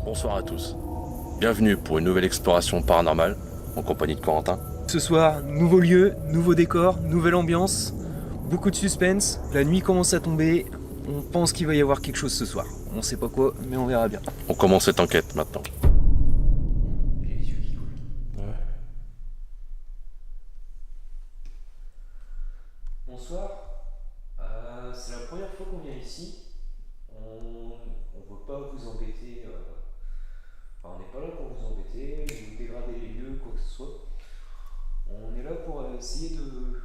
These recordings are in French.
Bonsoir à tous. Bienvenue pour une nouvelle exploration paranormale en compagnie de Corentin. Ce soir, nouveau lieu, nouveau décor, nouvelle ambiance, beaucoup de suspense, la nuit commence à tomber, on pense qu'il va y avoir quelque chose ce soir. On sait pas quoi, mais on verra bien. On commence cette enquête maintenant. J'ai les yeux qui coulent. Ouais. Bonsoir, c'est la première fois qu'on vient ici. On ne veut pas vous embêter, enfin on n'est pas là pour vous embêter, ou dégrader les lieux, quoi que ce soit. On est là pour essayer de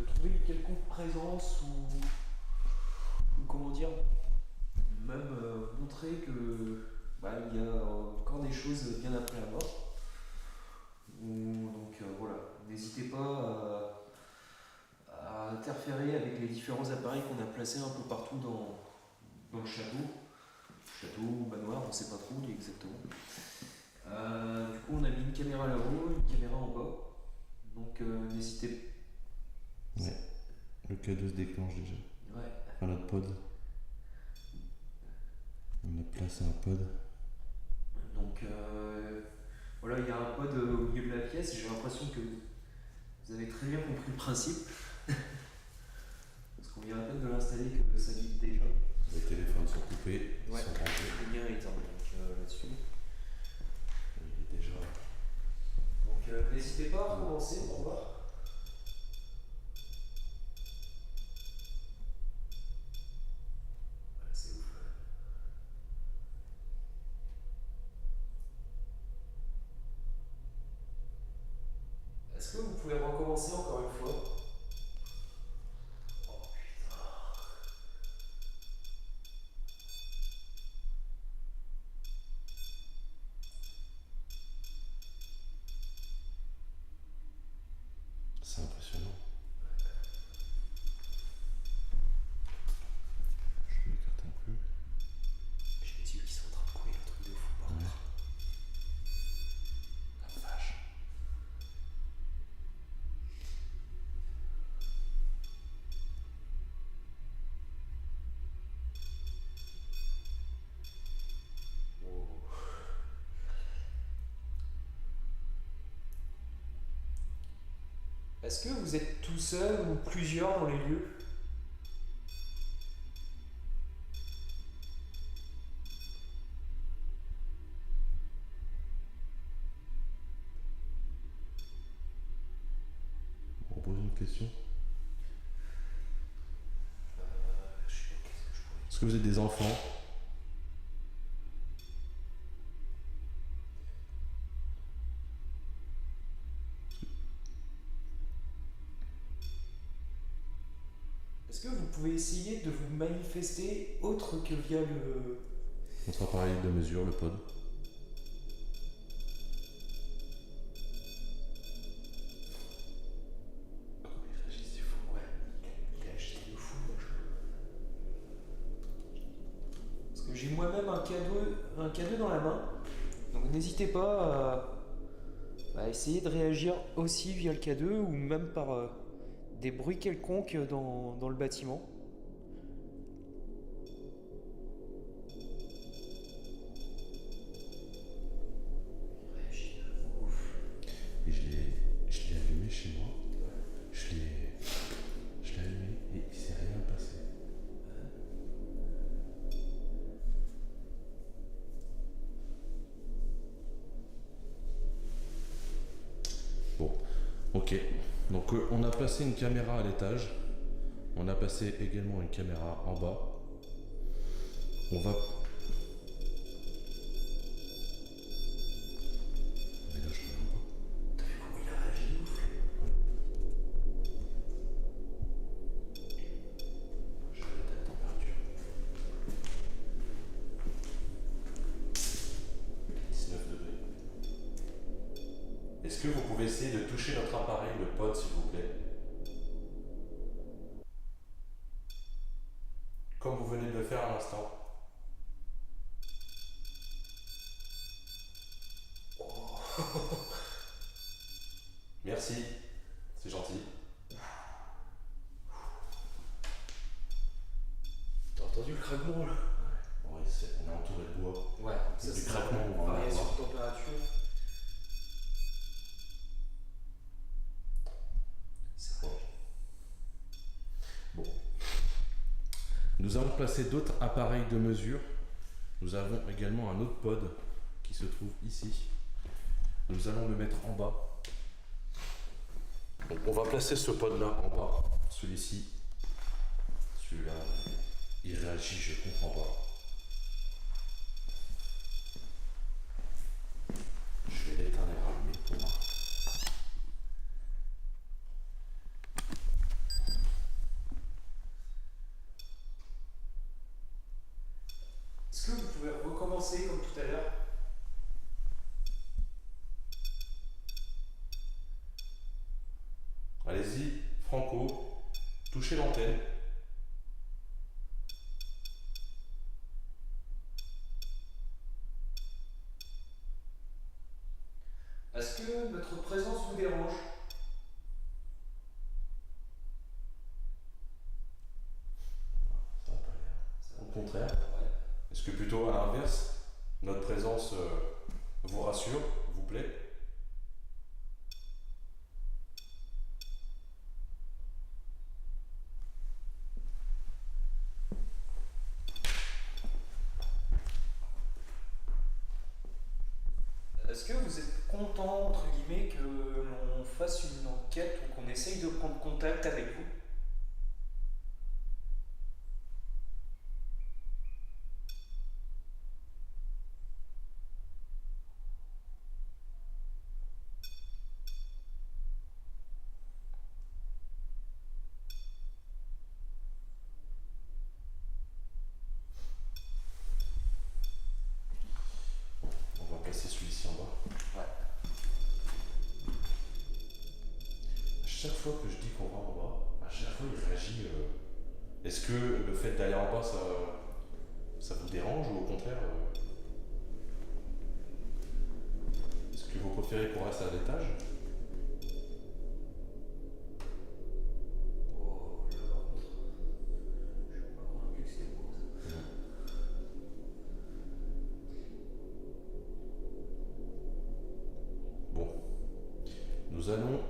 trouver une quelconque présence ou comment dire, même montrer que il y a encore des choses bien après la mort. Donc voilà, n'hésitez pas à interférer avec les différents appareils qu'on a placés un peu partout dans le château. Château ou manoir, on ne sait pas trop exactement. Du coup, on a mis une caméra là-haut, une caméra en bas. Donc n'hésitez. Ouais. Le K2 se déclenche déjà. Ouais. Enfin, notre pod. On a placé un pod. Donc voilà, il y a un pod au milieu de la pièce. J'ai l'impression que vous avez très bien compris le principe. Parce qu'on vient à peine de l'installer que ça vibre déjà. Les téléphones sont coupés, ils Ouais, sont rangés. le mien est éteint, donc là-dessus. Il est déjà. Donc n'hésitez pas à commencer pour voir. Ouais, c'est ouf. Est-ce que vous pouvez recommencer encore une fois? Oh putain. C'est impressionnant. Je vais m'écarter un peu. J'ai les yeux qui sont en train de couler, un truc de fou par contre. La vache. Est-ce que vous êtes tout seul ou plusieurs dans les lieux? On pose une question. Je sais pas qu'est-ce que je pourrais Est-ce que vous êtes des enfants? Est-ce que vous pouvez essayer de vous manifester autre que via le... Notre appareil de mesure, le pod. Comment il réagit, c'est fou, ouais. Il a agité de fou, le jeu. Parce que j'ai moi-même un cadeau dans la main. Donc n'hésitez pas à essayer de réagir aussi via le K2 ou même par des bruits quelconques dans le bâtiment. Il réagit de ouf. Et je l'ai allumé chez moi. Je l'ai allumé et il s'est rien passé. Bon, ok. Donc on a placé une caméra à l'étage. On a placé également une caméra en bas. On va... Mais là, je reviens pas. T'as vu comment il a réagi de ouf? Je regarde la température. 19 degrés. Est-ce que vous pouvez essayer de toucher notre appareil, le pod, s'il vous plaît? Comme vous venez de le faire à l'instant. Merci, c'est gentil. T'as entendu le craquement là? Ouais, on est entouré de bois. Ouais, C'est du craquement Nous avons placé d'autres appareils de mesure. Nous avons également un autre pod qui se trouve ici. Nous allons le mettre en bas. Donc on va placer ce pod là en bas. Celui-ci. Celui-là, il réagit, je comprends pas. Je vais l'éteindre et rallumer pour voir. Est-ce que vous pouvez recommencer comme tout à l'heure? Allez-y, Franco, touchez l'antenne. Est-ce que notre présence vous dérange? Ça n'a pas l'air. Au contraire. Ouais. Est-ce que plutôt à l'inverse, notre présence vous rassure, vous plaît? Est-ce que vous êtes content, entre guillemets, que l'on fasse une enquête ou qu'on essaye de prendre contact avec vous? On va passer celui-ci en bas. Ouais. À chaque fois que je dis qu'on va en bas, à chaque fois il réagit. Est-ce que le fait d'aller en bas, ça vous dérange ou au contraire est-ce que vous préférez qu'on reste à l'étage? Oh là, par contre, je suis pas convaincu que c'était beau ça. Bon, nous allons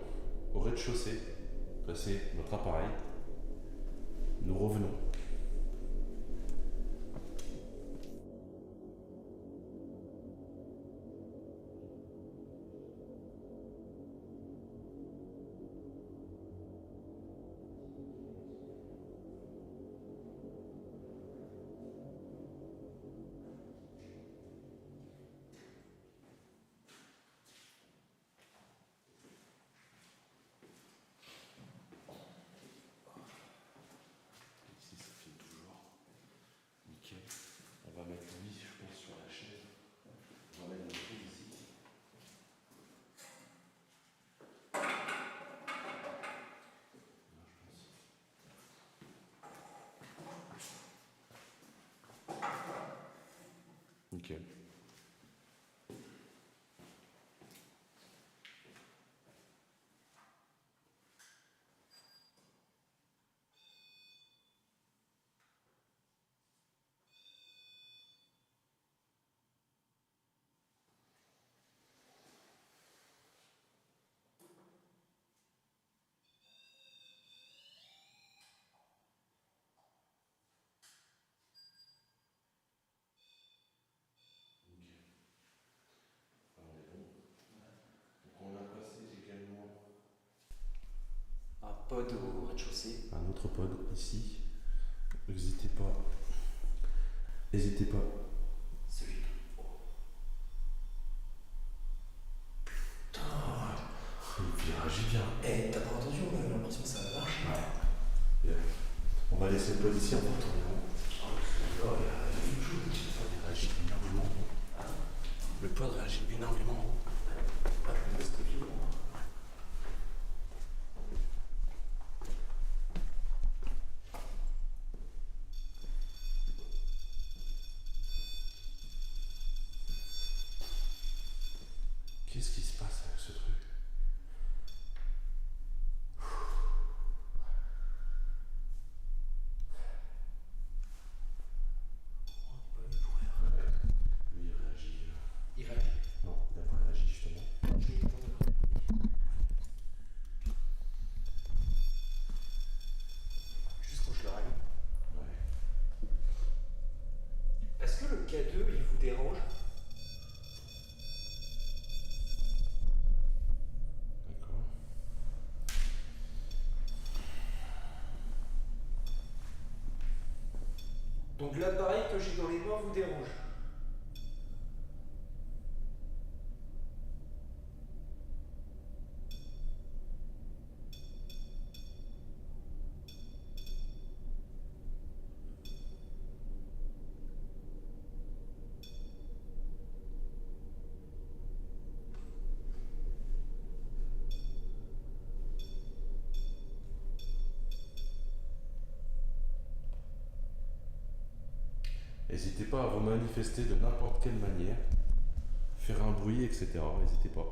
au rez-de-chaussée placer notre appareil. Nous revenons. Ici ça filme toujours. Nickel. On va mettre lui, je pense, sur la chaise. On va mettre notre prise ici. Là, je pense. Nickel. Nickel. Alors, on est bon. Donc on a passé également Un pod au rez-de-chaussée. un autre pod ici. N'hésitez pas. N'hésitez pas. Celui-là. Il réagit bien. Eh, t'as pas entendu? On a l'impression que ça va marcher. Bien. On va laisser le pod ici, on va retourner en haut. Oh, il y a une chose. Le pod réagit énormément. Le pod réagit énormément. Qu'est-ce qui se passe avec ce truc? Pas venu pour rien. Lui il réagit. Il réagit. Non, il n'a pas réagi. Donc l'appareil que j'ai dans les mains vous dérange. N'hésitez pas à vous manifester de n'importe quelle manière, faire un bruit, etc. N'hésitez pas.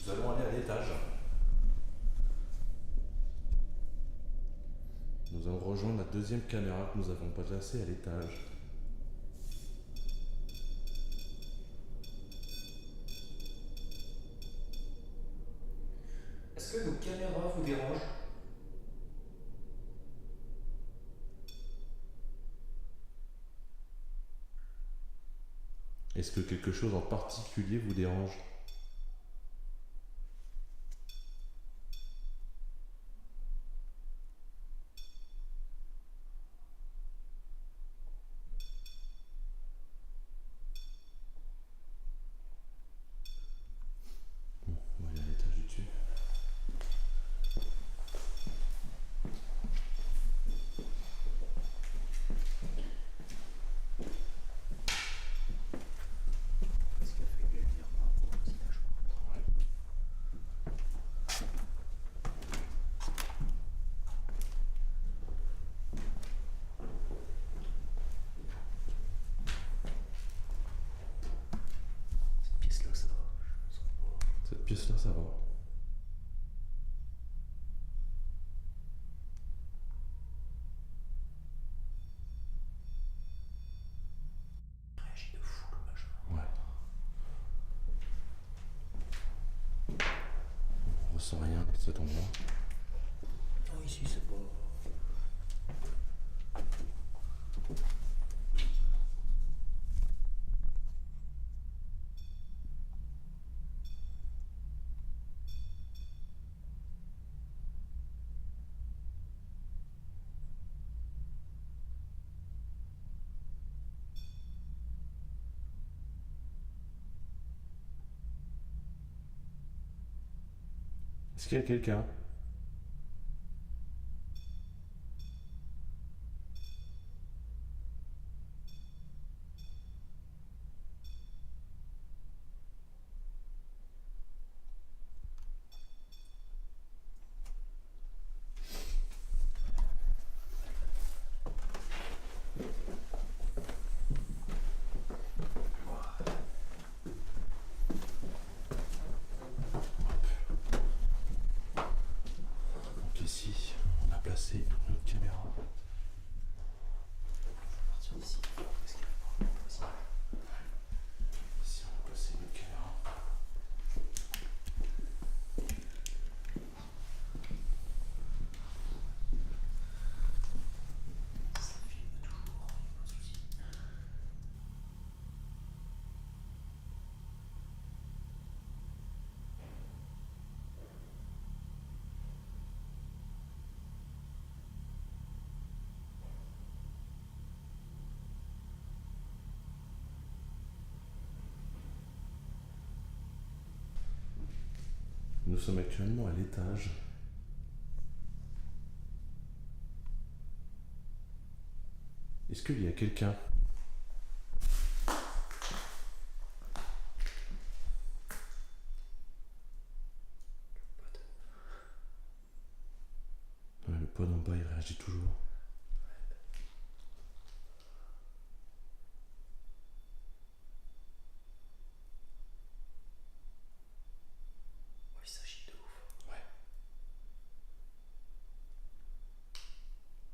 Nous allons aller à l'étage. Nous allons rejoindre la deuxième caméra que nous avons placée à l'étage. Est-ce que nos caméras vous dérangent? Est-ce que quelque chose en particulier vous dérange? Bon, on va aller à l'étage du dessus. Parce qu'il a fallu le dire par rapport au voisinage. Cette pièce-là, ça va. Je me sens pas. Cette pièce-là, ça va. Réagit de fou le machin. Ouais. On ressent rien de cet endroit. Non, ici, c'est pas. Est-ce qu'il y a quelqu'un? Donc ici, on a placé notre caméra. Partir d'ici. Parce qu'il y a pas de voisinage. Ici, on a placé notre caméra. Ça filme toujours, il n'y a pas de souci. Nous sommes actuellement à l'étage. Est-ce qu'il y a quelqu'un? Le pod en bas il réagit toujours. Ouais, il s'agit de ouf. Ouais.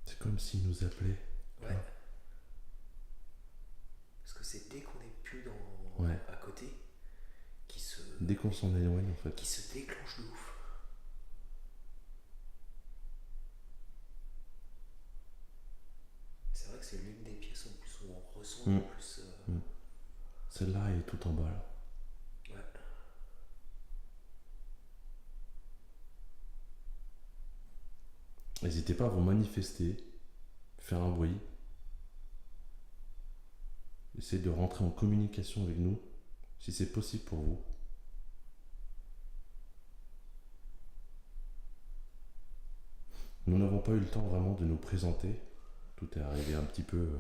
C'est comme s'il nous appelait. Ouais. Parce que c'est dès qu'on n'est plus dans Ouais. à côté Dès qu'on s'en éloigne en fait. qui se déclenche de ouf. C'est vrai que c'est l'une des pièces en plus où on ressent le plus. Celle-là elle est tout en bas là. Ouais. N'hésitez pas à vous manifester, faire un bruit. Essayez de rentrer en communication avec nous, si c'est possible pour vous. Nous n'avons pas eu le temps vraiment de nous présenter. Tout est arrivé un petit peu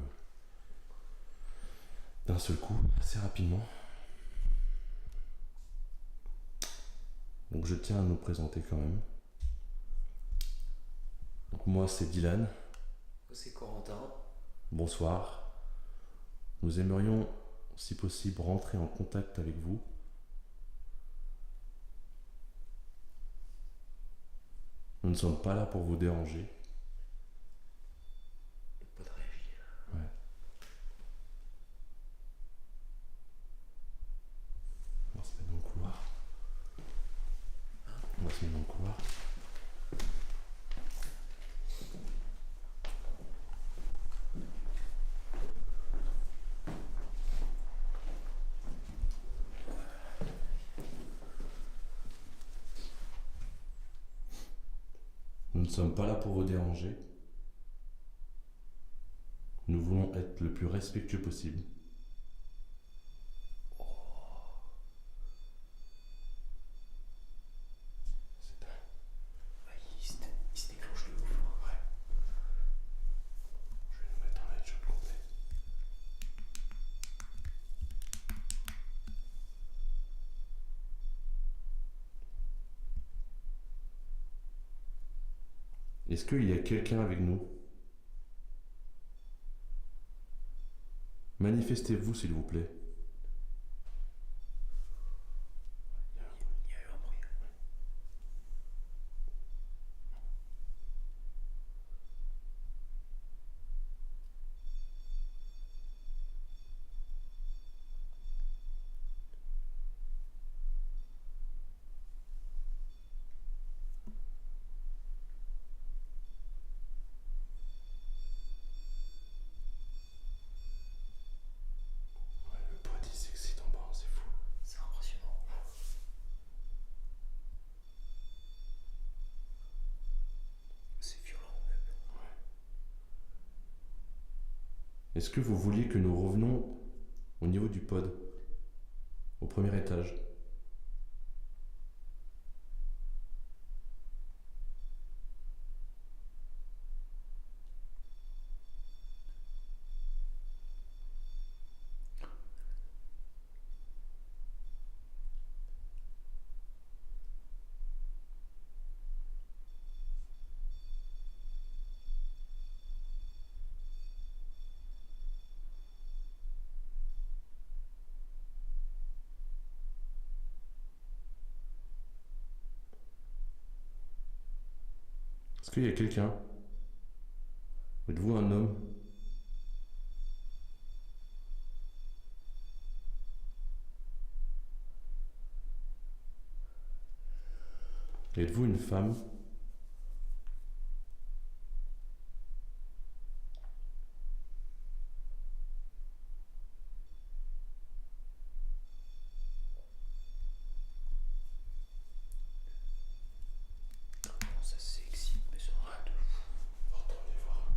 d'un seul coup, assez rapidement. Donc je tiens à nous présenter quand même. Donc moi c'est Dylan. C'est Corentin. Bonsoir. Nous aimerions, si possible, rentrer en contact avec vous. Nous ne sommes pas là pour vous déranger. Pas de réagir. Ouais. On va se mettre dans le couloir. On va se mettre dans le couloir. Nous ne sommes pas là pour vous déranger. Nous voulons être le plus respectueux possible. C'est dingue. Ouais, il se déclenche de ouf. Ouais. Je vais nous mettre en headshot complet. Est-ce qu'il y a quelqu'un avec nous? Manifestez-vous s'il vous plaît. Il y a eu un bruit. Ouais, le pod il s'excite en bas, c'est fou. C'est impressionnant. C'est violent même. Est-ce que vous vouliez que nous revenions au niveau du pod, au premier étage? Est-ce qu'il y a quelqu'un? Êtes-vous un homme? Êtes-vous une femme? Comment ça s'excite, mais c'est un truc de fou. Retournez voir.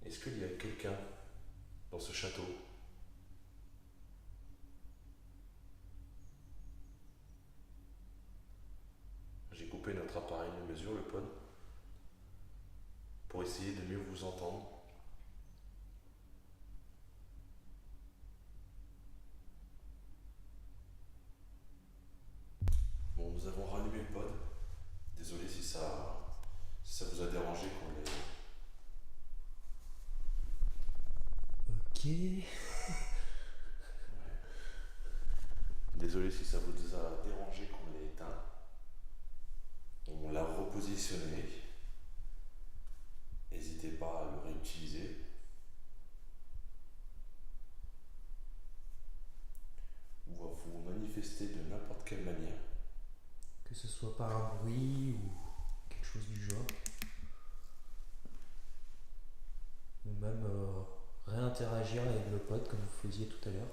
Est-ce qu'il y a quelqu'un dans ce château? J'ai coupé notre appareil de mesure, le pod, pour essayer de mieux vous entendre. Bon, nous avons rallumé le pod. Désolé si ça vous a dérangé qu'on l'ait. Ok. Désolé si ça vous a dérangé qu'on l'ait éteint. On l'a repositionné. N'hésitez pas à le réutiliser. Ou à vous manifester de n'importe quelle manière. Que ce soit par un bruit ou quelque chose du genre. Ou même réinteragir avec le pod comme vous faisiez tout à l'heure.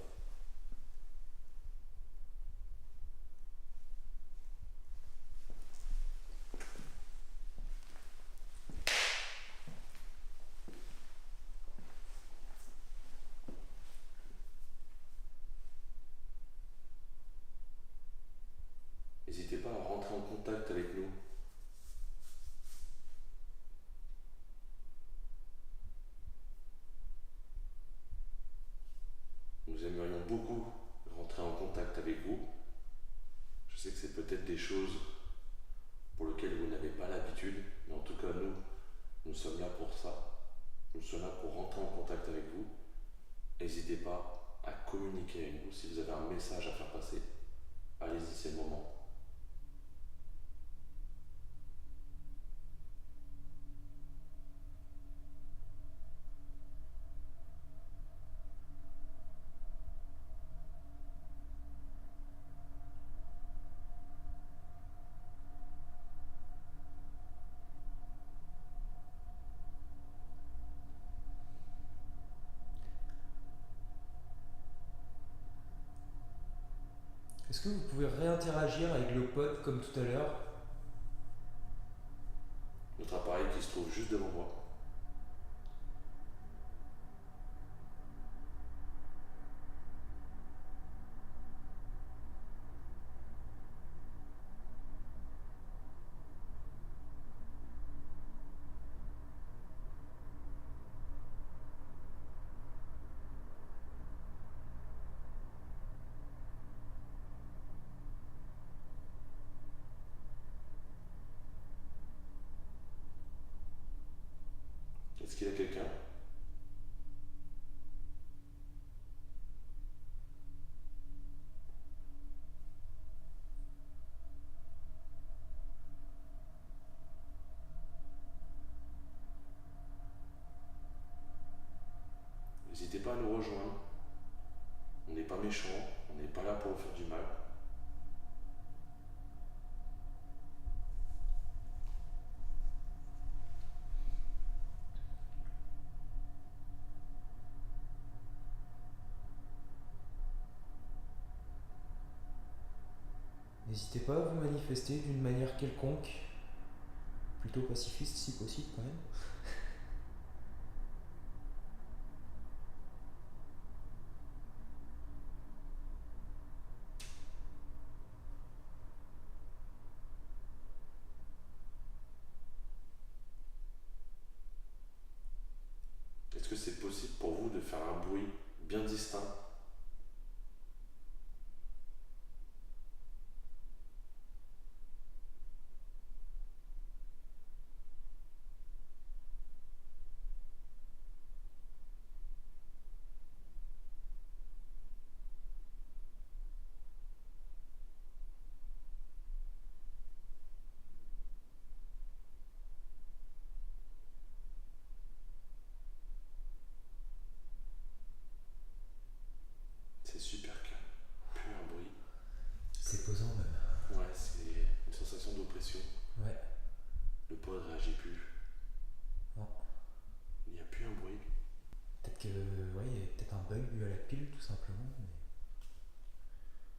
N'hésitez pas à rentrer en contact avec nous. Nous aimerions beaucoup rentrer en contact avec vous. Je sais que c'est peut-être des choses pour lesquelles vous n'avez pas l'habitude, mais en tout cas nous sommes là pour ça. Nous sommes là pour rentrer en contact avec vous. N'hésitez pas à communiquer avec nous. Si vous avez un message à faire passer, allez-y, c'est le moment. Est-ce que vous pouvez réinteragir avec le pod comme tout à l'heure? Notre appareil qui se trouve juste devant moi. Est-ce qu'il y a quelqu'un? N'hésitez pas à nous rejoindre. On n'est pas méchants, on n'est pas là pour vous faire du mal. N'hésitez pas à vous manifester d'une manière quelconque, plutôt pacifiste si possible quand même. Est-ce que c'est possible pour vous de faire un bruit bien distinct? C'est super calme, plus un bruit. C'est posant même. Ouais, c'est une sensation d'oppression. Ouais. Le pod ne réagit plus. Non. Il n'y a plus un bruit. Peut-être que, ouais, il y a peut-être un bug dû à la pile tout simplement.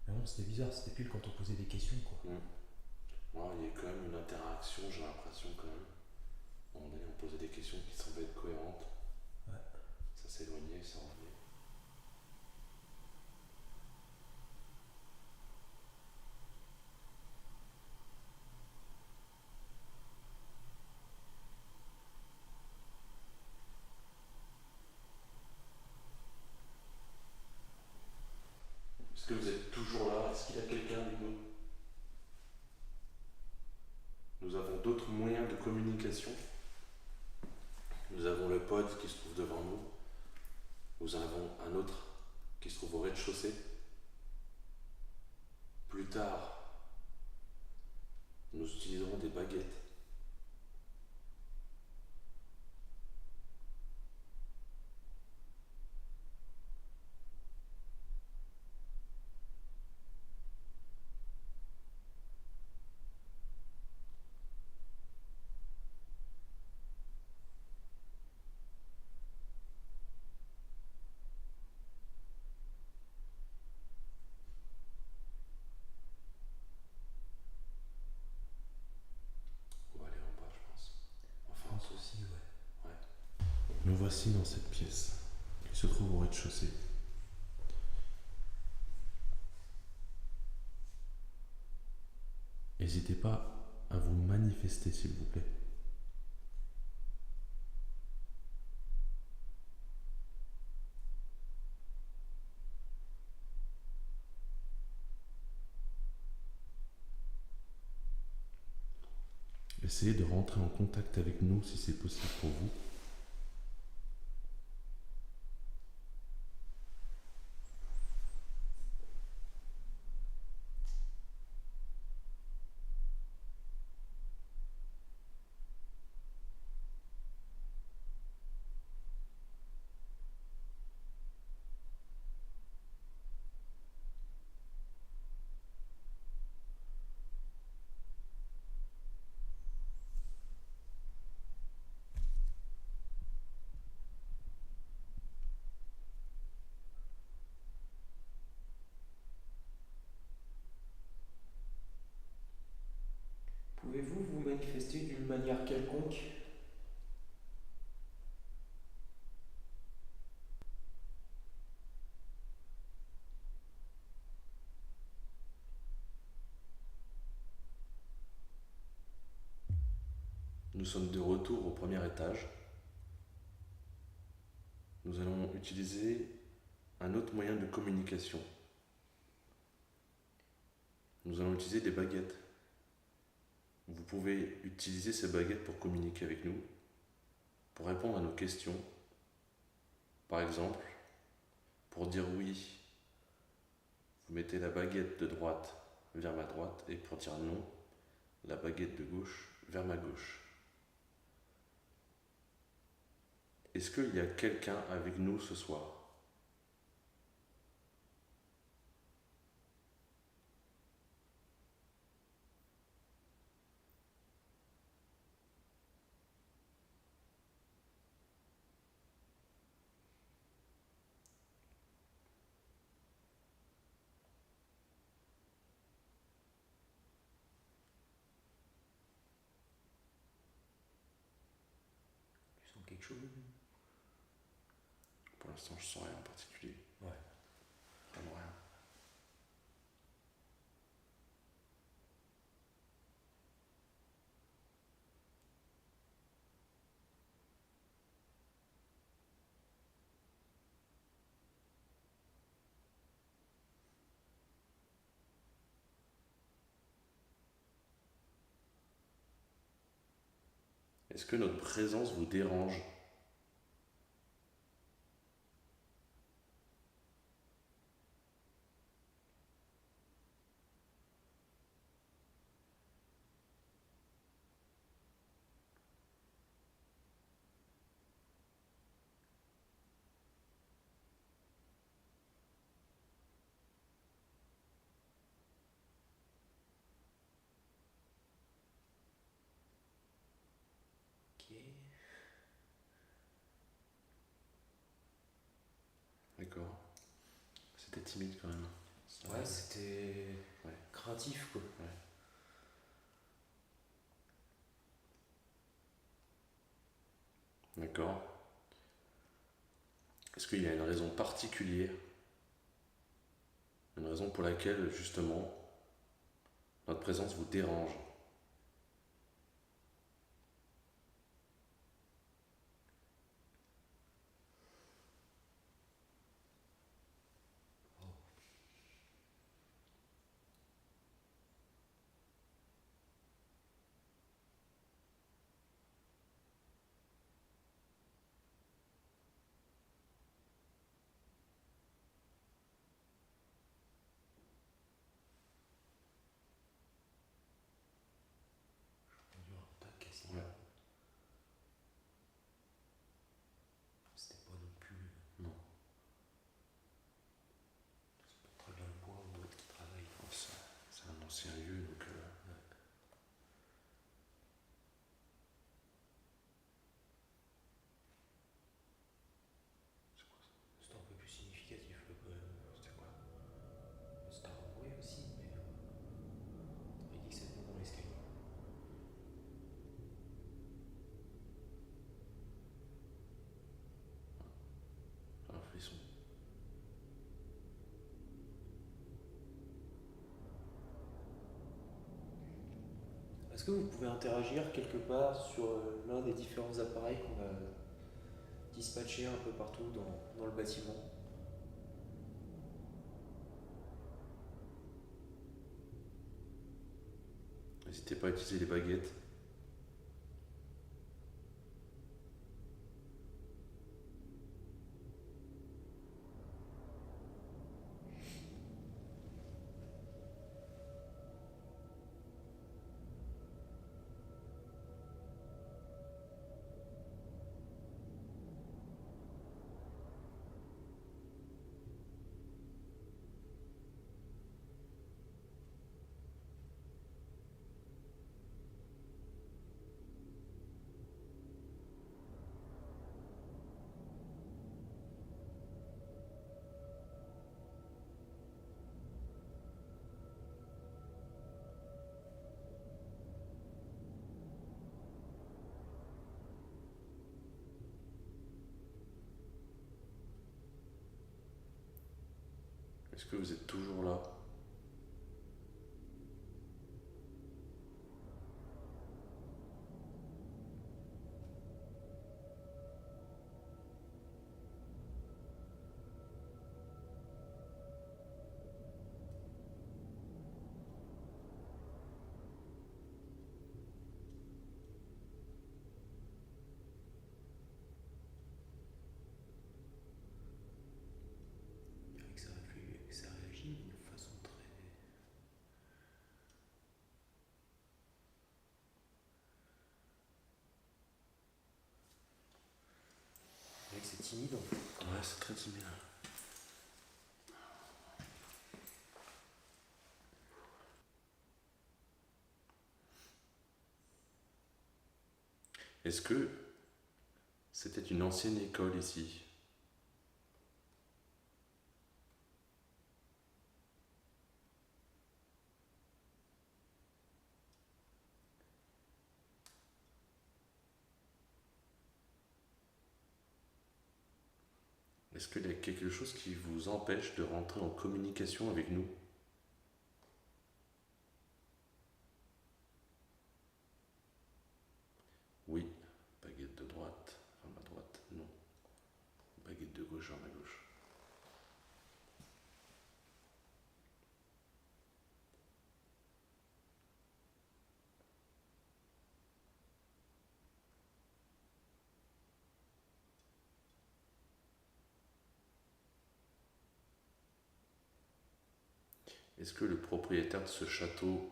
Mais bon, c'était bizarre, c'était pile quand on posait des questions quoi. Ouais, il y a quand même une interaction, j'ai l'impression quand même. À un moment donné, on posait des questions qui semblaient être cohérentes. Ouais. pod qui se trouve devant nous. Nous en avons un autre qui se trouve au rez-de-chaussée. Plus tard, nous utiliserons des baguettes. On va aller en bas, je pense. Enfin, pense aussi, ouais. nous voici dans cette pièce qui se trouve au rez-de-chaussée. N'hésitez pas à vous manifester, s'il vous plaît. Essayez de rentrer en contact avec nous si c'est possible pour vous. Pouvez-vous vous manifester d'une manière quelconque? Nous sommes de retour au premier étage. Nous allons utiliser un autre moyen de communication. Nous allons utiliser des baguettes. Vous pouvez utiliser ces baguettes pour communiquer avec nous, pour répondre à nos questions. Par exemple, pour dire oui, vous mettez la baguette de droite vers ma droite, et pour dire non, la baguette de gauche vers ma gauche. Est-ce qu'il y a quelqu'un avec nous ce soir? Tu sens quelque chose? Pour l'instant, je ne sens rien en particulier. Ouais. Vraiment rien. Est-ce que notre présence vous dérange? Ok. D'accord. C'était timide quand même. Ouais, c'était Ouais. craintif, quoi. Ouais. D'accord. Est-ce qu'il y a une raison particulière, une raison pour laquelle justement notre présence vous dérange? Est-ce que vous pouvez interagir quelque part sur l'un des différents appareils qu'on a dispatchés un peu partout dans le bâtiment? N'hésitez pas à utiliser les baguettes. Est-ce que vous êtes toujours là? Que ça réagit d'une façon très... C'est timide en fait. Ouais, c'est très timide. Est-ce que c'était une ancienne école ici? Est-ce qu'il y a quelque chose qui vous empêche de rentrer en communication avec nous? Oui. Baguette de droite, vers ma droite, non. Baguette de gauche vers ma gauche. Est-ce que le propriétaire de ce château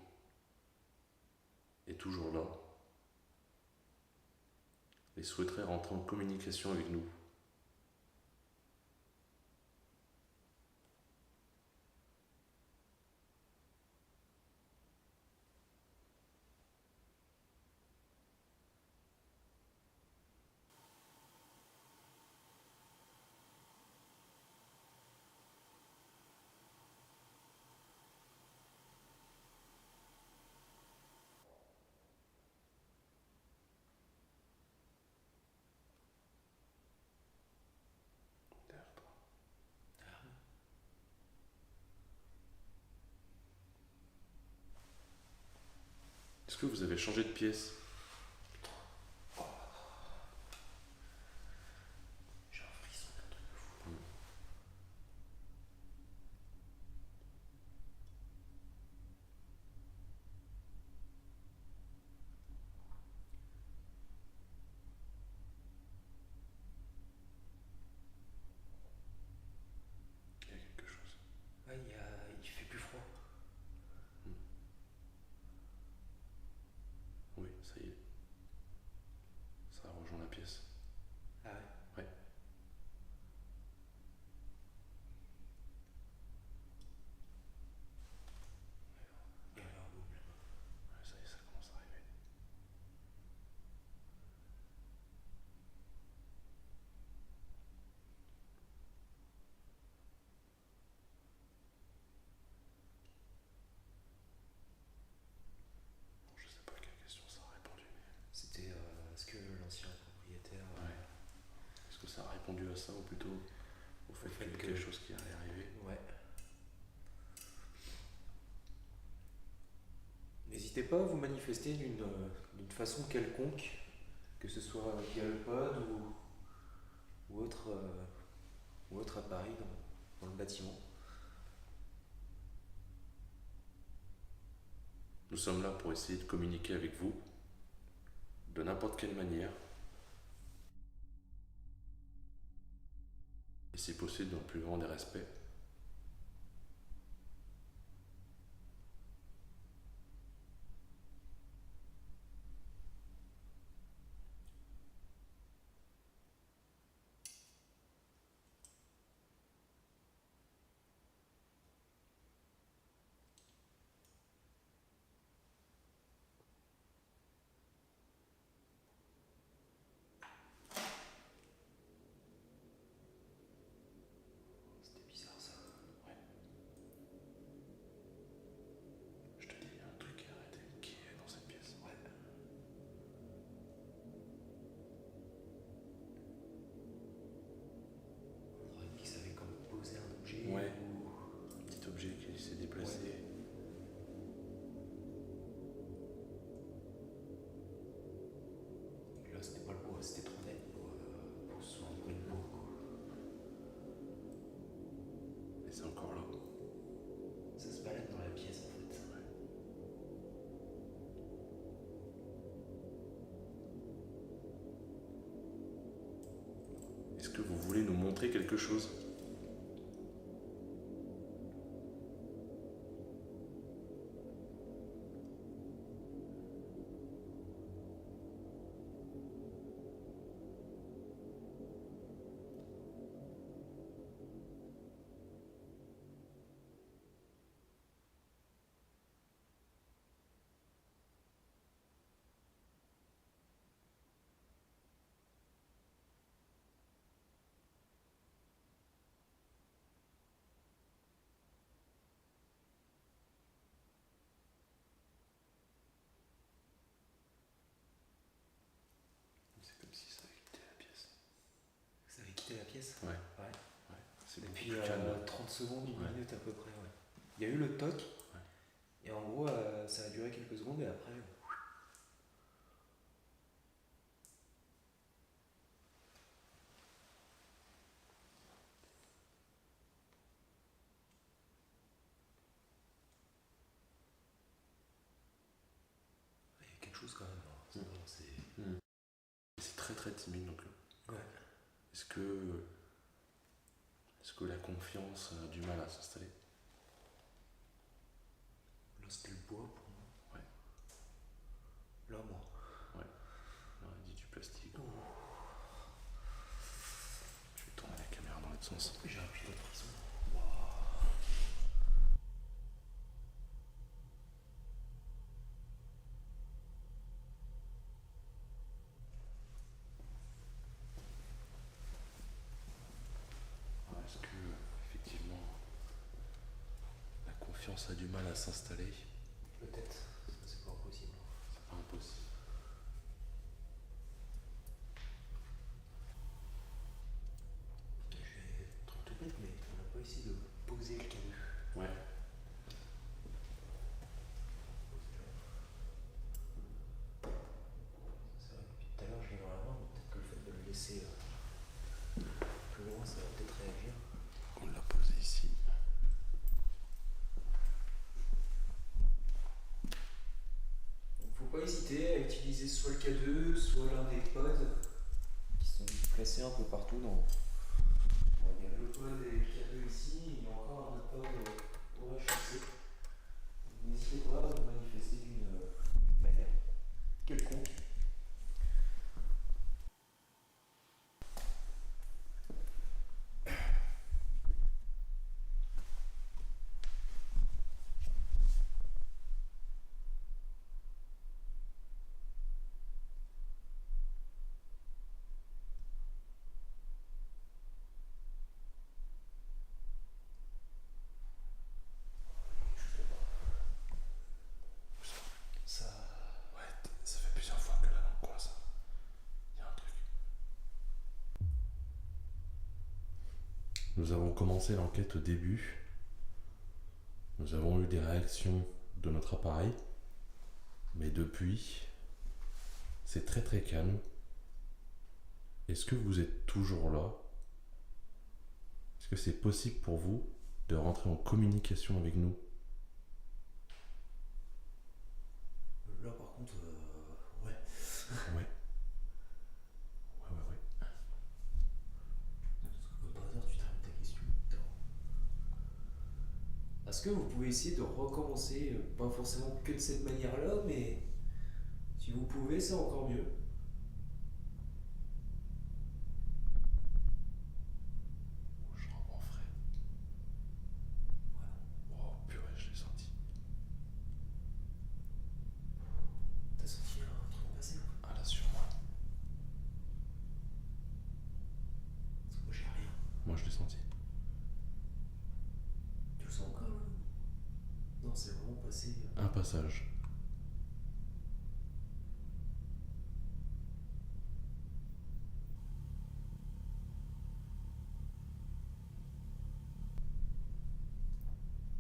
est toujours là et souhaiterait rentrer en communication avec nous? Est-ce que vous avez changé de pièce? J'ai un frisson d'un truc de fou. Il y a quelque chose. Ouais, il fait plus froid. Oui, ça y est. Ça a rejoint la pièce. Ah ouais? Ouais. Il y a un boum là-bas. Ouais, ça y est, ça commence à arriver. Bon, je sais pas quelle question ça a répondu. C'était est-ce que l'ancien propriétaire... Ouais. Est-ce que ça a répondu à ça ou plutôt au fait qu'il y a quelque chose qui allait arriver? Ouais. N'hésitez n'hésitez pas à vous manifester d'une façon quelconque, que ce soit via le pod ou autre appareil dans le bâtiment. Nous sommes là pour essayer de communiquer avec vous de n'importe quelle manière. Et si possible dans le plus grand des respects. C'était bizarre ça. Ouais. Je te dis, il y a un truc qui a arrêté, qui est dans cette pièce. Ouais. On aurait dit que ça avait comme posé un objet. Ouais. Ou... Un petit objet qui s'est déplacé. Ouais. Là, c'était pas le bois, c'était trop net pour se soit un bruit de bois, quoi. Et c'est encore là. Ça se balade dans la pièce en fait. Ouais. Est-ce que vous voulez nous montrer quelque chose ? C'est comme si ça avait quitté la pièce. Ça avait quitté la pièce. Ouais. Ouais. Ouais. C'est beaucoup Depuis plus calme. 30 secondes, une Ouais. minute à peu près, ouais. Il y a eu le toc, Ouais. et en gros, ça a duré quelques secondes, et après... Il y a quelque chose quand même, hein. C'est vraiment, C'est très très timide donc. Ouais. Est-ce que la confiance a du mal à s'installer ? Là, c'était le bois pour moi. Ouais. Là, moi. On aurait dit du plastique. Je vais tourner la caméra dans l'autre sens. J'ai un pilote qui sont... Est-ce que effectivement la confiance a du mal à s'installer ? Peut-être, ça c'est pas impossible. C'est pas impossible. J'ai trop tout bête, mais on n'a pas essayé de poser le canot. Ouais. C'est vrai que depuis tout à l'heure, je l'ai dans la main, mais peut-être que le fait de le laisser plus loin, ça va peut-être réagir. On l'a posé ici. Donc, faut pas hésiter à utiliser soit le K2, soit l'un des pods qui sont placés un peu partout dans. Il y a le pod et le K2 ici, il y a encore un pod au rez-de-chaussée. N'hésitez pas à vous manifester d'une manière quelconque. Ça. Ouais, ça fait plusieurs fois que là dans le coin ça. Il y a un truc. Nous avons commencé l'enquête au début. Nous avons eu des réactions de notre appareil. Mais depuis, c'est très très calme. Est-ce que vous êtes toujours là? Est-ce que c'est possible pour vous de rentrer en communication avec nous? Là, par contre, ouais. Ouais. Ouais. Parce que comme par hasard, tu termines ta question. Est-ce que vous pouvez essayer de recommencer, pas forcément que de cette manière-là, mais si vous pouvez, c'est encore mieux. Je reprends frais. Voilà. Oh purée, je l'ai senti. T'as senti un truc passer là? Ah là sur moi. Parce que moi, j'ai rien. Moi je l'ai senti. Tu le sens encore là? Non, c'est vraiment passé. Un passage.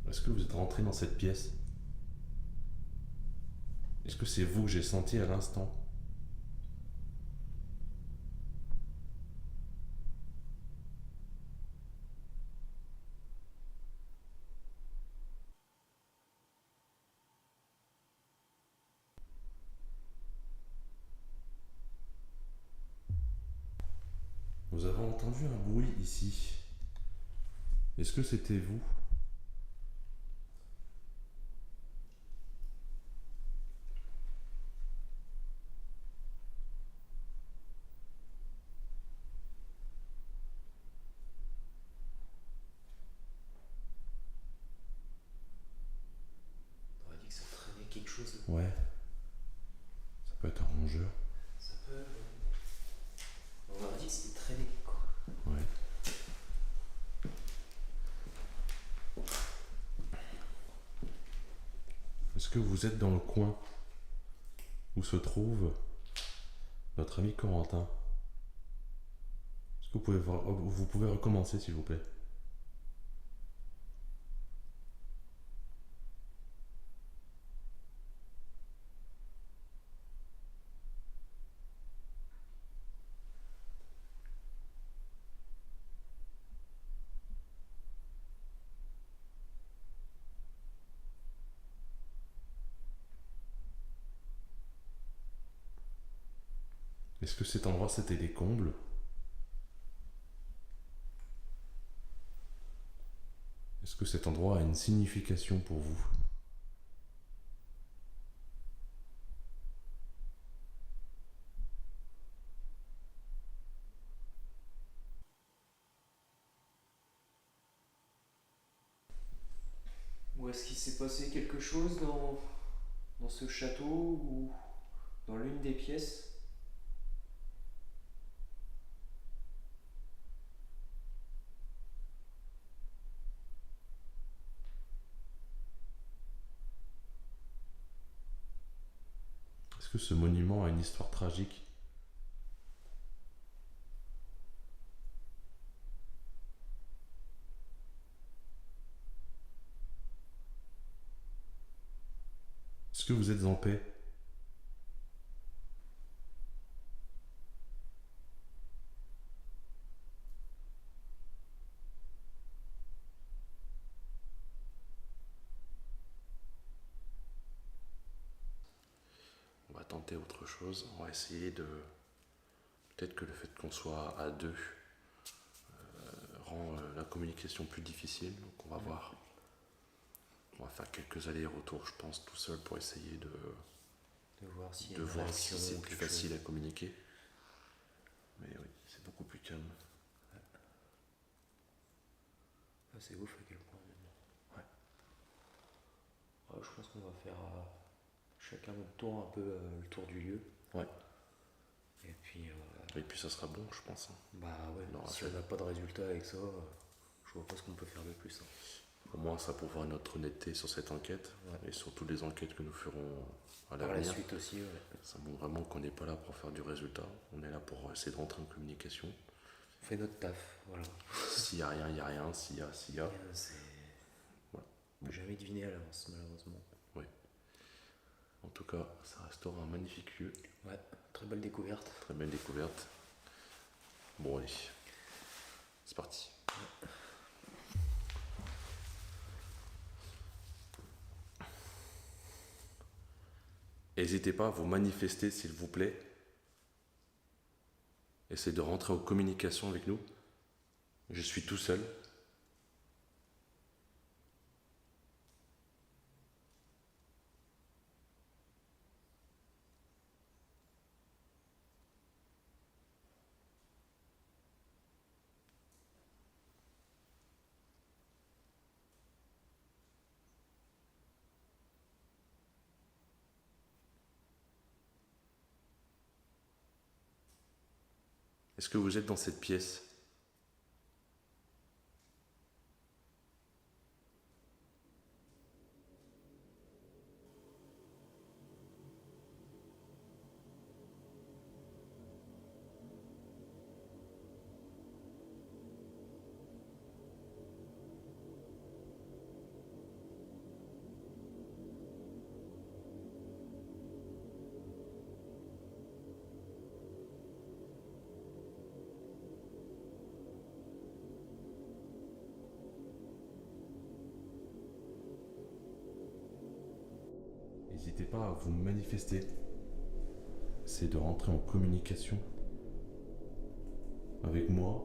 Est-ce que vous êtes rentré dans cette pièce? Est-ce que c'est vous que j'ai senti à l'instant? Nous avons entendu un bruit ici. Est-ce que c'était vous? T'aurais dit que ça traînait quelque chose. Ouais. Ça peut être un rongeur. Ça peut. On aurait dit que c'était traîné quoi. Ouais. Est-ce que vous êtes dans le coin où se trouve notre ami Corentin? Est-ce que vous pouvez recommencer s'il vous plaît? Est-ce que cet endroit c'était des combles? Est-ce que cet endroit a une signification pour vous? Ou est-ce qu'il s'est passé quelque chose dans ce château ou dans l'une des pièces? Est-ce que ce monument a une histoire tragique? Est-ce que vous êtes en paix? On va tenter autre chose. On va essayer de... Peut-être que le fait qu'on soit à deux rend la communication plus difficile. Donc on va voir. On va faire quelques allers-retours, je pense, tout seul pour essayer de voir s'il y a de une voir réaction si c'est ou plus quelque facile chose. à communiquer. Mais oui, c'est beaucoup plus calme. Ah, c'est ouf à quel point. Ouais. Ouais, je pense qu'on va faire chacun notre tour, un peu le tour du lieu. Ouais. Et puis, Et puis ça sera bon, je pense. bah ouais, Non, si ça- on n'a pas de résultat avec ça, je vois pas ce qu'on peut faire de plus. Hein. Au moins, ça prouvera notre honnêteté sur cette enquête. Ouais. Et sur toutes les enquêtes que nous ferons à Par la l'avenir. suite aussi, ouais. Ça montre vraiment qu'on n'est pas là pour faire du résultat. On est là pour essayer de rentrer en communication. On fait notre taf, voilà. S'il y a rien, il y a rien. S'il y a, s'il y a. C'est. Voilà. On peut jamais deviner à l'avance, malheureusement. Oui. En tout cas, ça restera un magnifique lieu. Ouais, très belle découverte. Très belle découverte. Bon, allez. C'est parti. N'hésitez pas à vous manifester, s'il vous plaît. Essayez de rentrer en communication avec nous. Je suis tout seul. Est-ce que vous êtes dans cette pièce? N'hésitez pas à vous manifester. C'est de rentrer en communication avec moi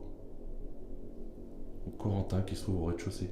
ou Corentin qui se trouve au rez-de-chaussée.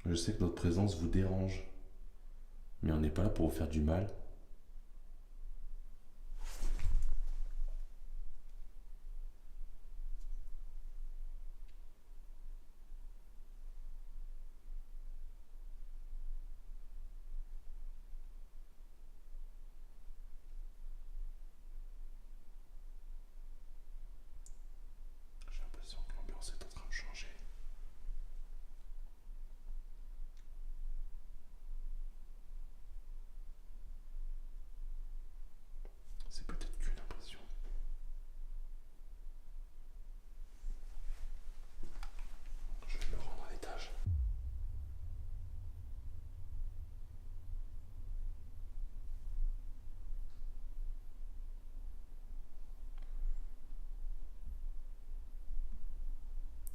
Je sais que notre présence vous dérange, mais on n'est pas là pour vous faire du mal. J'ai l'impression que l'ambiance est en train de changer. C'est peut-être qu'une impression. Je vais me rendre à l'étage.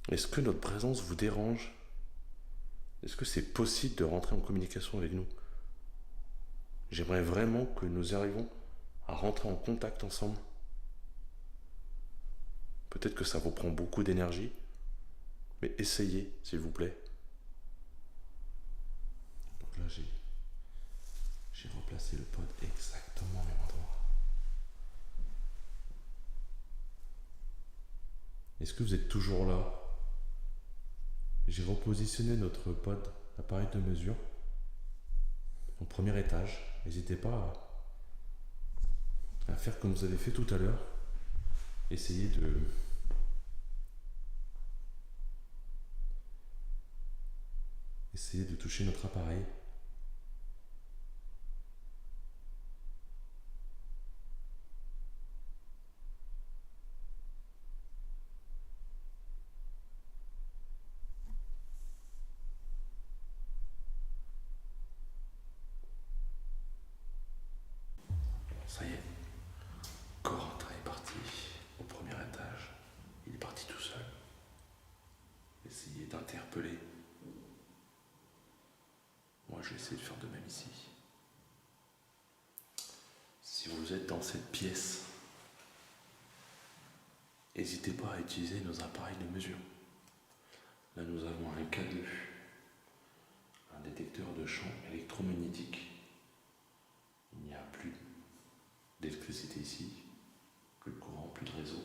Est-ce que notre présence vous dérange? Est-ce que c'est possible de rentrer en communication avec nous? J'aimerais vraiment que nous arrivions à rentrer en contact ensemble. Peut-être que ça vous prend beaucoup d'énergie, mais essayez, s'il vous plaît. Donc là, j'ai replacé le pod exactement au même endroit. Est-ce que vous êtes toujours là? J'ai repositionné notre pod, l'appareil de mesure, au premier étage. N'hésitez pas à faire comme vous avez fait tout à l'heure. Essayez de toucher notre appareil. Ça y est, Corentin est parti au premier étage. Il est parti tout seul. Essayez d'interpeller. Moi, je vais essayer de faire de même ici. Si vous êtes dans cette pièce, n'hésitez pas à utiliser nos appareils de mesure. Là, nous avons un K2, un détecteur de champ électromagnétique. Il n'y a plus d'électricité ici, plus de courant, plus de réseau.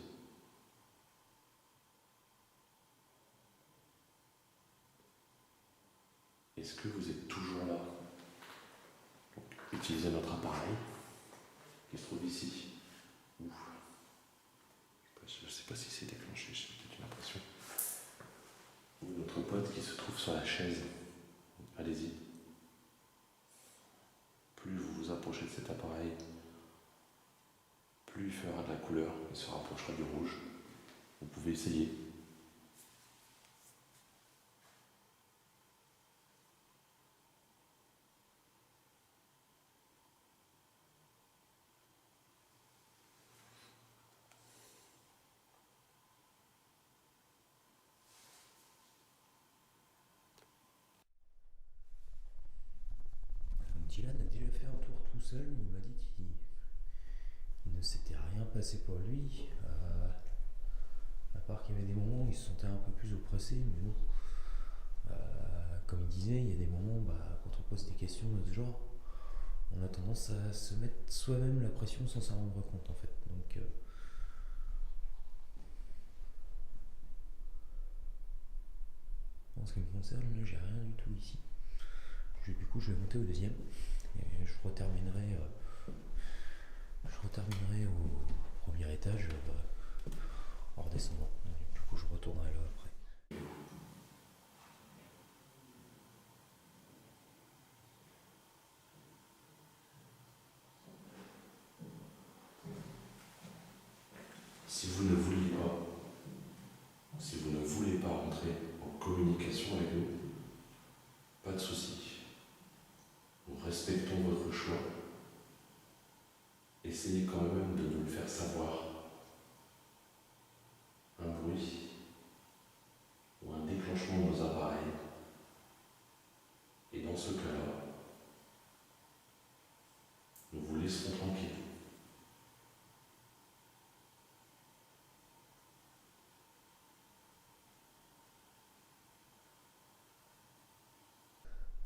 Est-ce que vous êtes toujours là? Donc, utilisez notre appareil. qui se trouve ici. Ouf. Je ne sais pas si c'est déclenché, j'ai peut-être une impression. Ou notre pote qui se trouve sur la chaise. Allez-y. Plus vous vous approchez de cet appareil, plus il fera de la couleur, il se rapprochera du rouge. Vous pouvez essayer. Dylan a déjà fait un tour tout seul, il m'a dit qu'il ne s'était rien passé pour lui, à part qu'il y avait des moments où il se sentait un peu plus oppressé, mais bon, comme il disait, il y a des moments, quand on pose des questions de ce genre, on a tendance à se mettre soi-même la pression sans s'en rendre compte en fait. Donc, en ce qui me concerne, là, j'ai rien du tout ici. Du coup, je vais monter au deuxième et je reterminerai au premier étage en redescendant. Du coup, je retournerai là après. Si vous ne vouliez pas, si vous ne voulez pas rentrer en communication avec nous, pas de souci. Nous respectons votre choix. Essayez quand même de nous le faire savoir. Un bruit ou un déclenchement de nos appareils. Et dans ce cas-là, nous vous laisserons tranquille.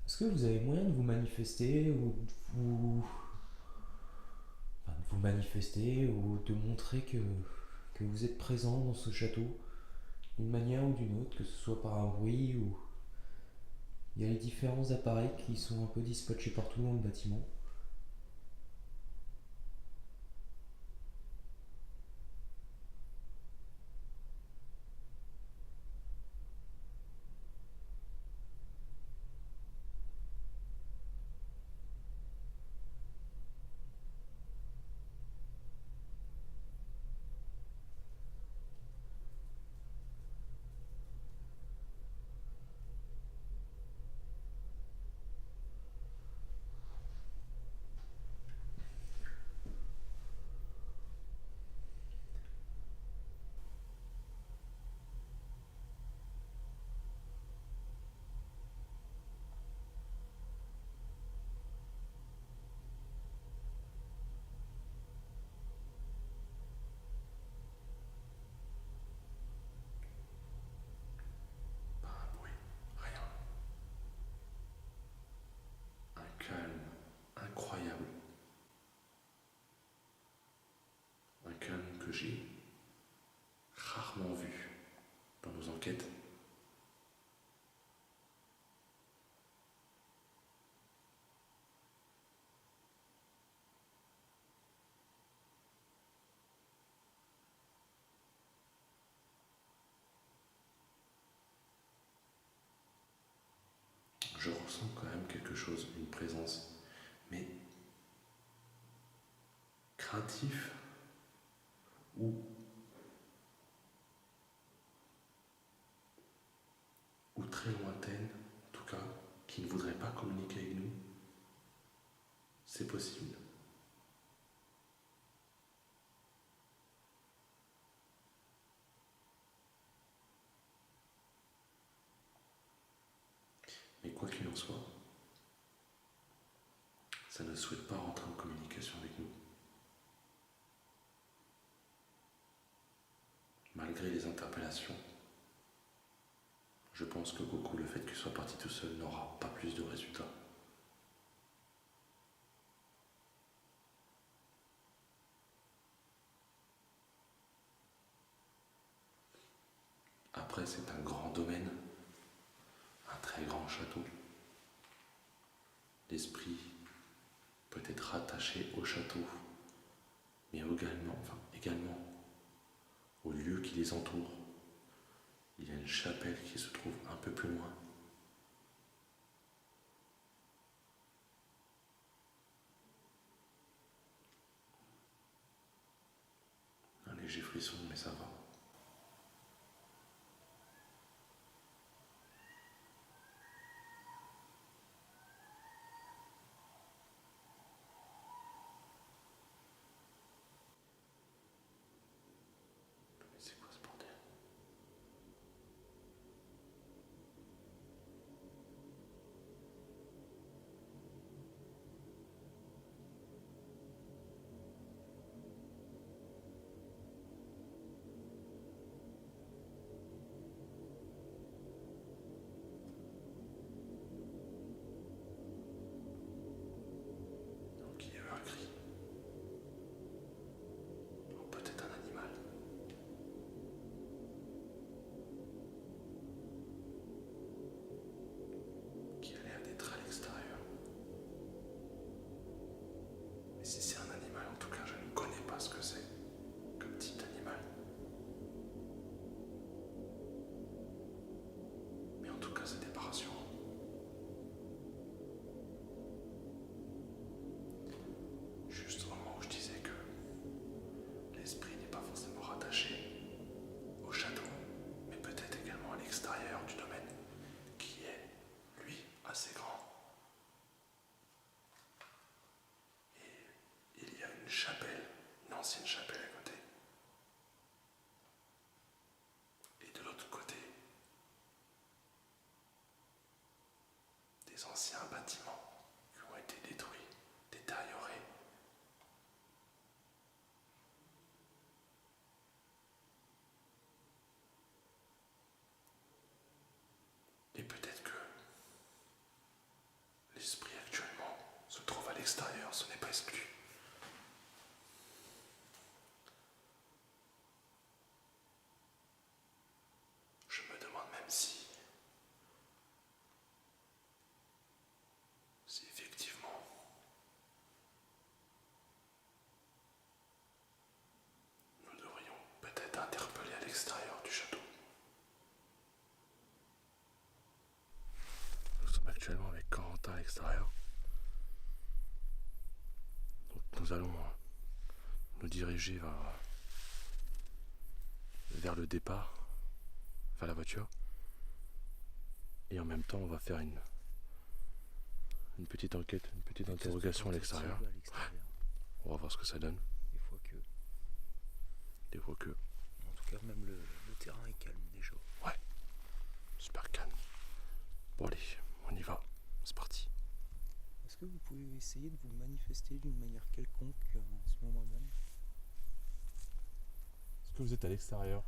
Est-ce que vous avez moyen de vous manifester ou de montrer que vous êtes présent dans ce château d'une manière ou d'une autre, que ce soit par un bruit ou... Il y a les différents appareils qui sont un peu dispatchés partout dans le bâtiment. Pas un bruit, rien. Un calme incroyable. Un calme que j'ai rarement vu dans nos enquêtes. Je ressens quand même quelque chose, une présence, mais craintif ou très lointaine, en tout cas, qui ne voudrait pas communiquer avec nous. C'est possible. Mais quoi qu'il en soit, ça ne souhaite pas rentrer en communication avec nous. Malgré les interpellations, je pense que Goku, le fait qu'il soit parti tout seul, n'aura pas plus de résultats. Après, c'est un grand domaine, un très grand château. L'esprit peut être rattaché au château mais également au lieu qui les entoure. Il y a une chapelle qui se trouve un peu plus loin. Un léger frisson, mais ça va. Mais c'est quoi ce bordel? Donc il y a eu un cri. Ou peut-être un animal. Qui a l'air d'être à l'extérieur. Mais si c'est un animal, en tout cas, je ne connais pas ce que c'est comme type d'animal. Mais en tout cas, c'était pas rassurant. Juste au moment où je disais que l'esprit n'est pas forcément rattaché au château, mais peut-être également à l'extérieur du domaine, qui est, lui, assez grand. Et il y a une chapelle, une ancienne chapelle à côté. Et de l'autre côté, des anciens bâtiments qui ont été détruits, détériorés. Et peut-être que l'esprit actuellement se trouve à l'extérieur, ce n'est pas exclu. Je me demande même si effectivement nous devrions peut-être interpeller à l'extérieur du château. Nous sommes actuellement avec Corentin à l'extérieur. Donc nous allons nous diriger vers le départ, vers la voiture. Et en même temps, on va faire une petite enquête, une petite interrogation à l'extérieur. On va voir ce que ça donne. Des fois que. En tout cas, même le terrain est calme déjà. Ouais, super calme. Bon allez, on y va. C'est parti. Est-ce que vous pouvez essayer de vous manifester d'une manière quelconque en ce moment même? Est-ce que vous êtes à l'extérieur?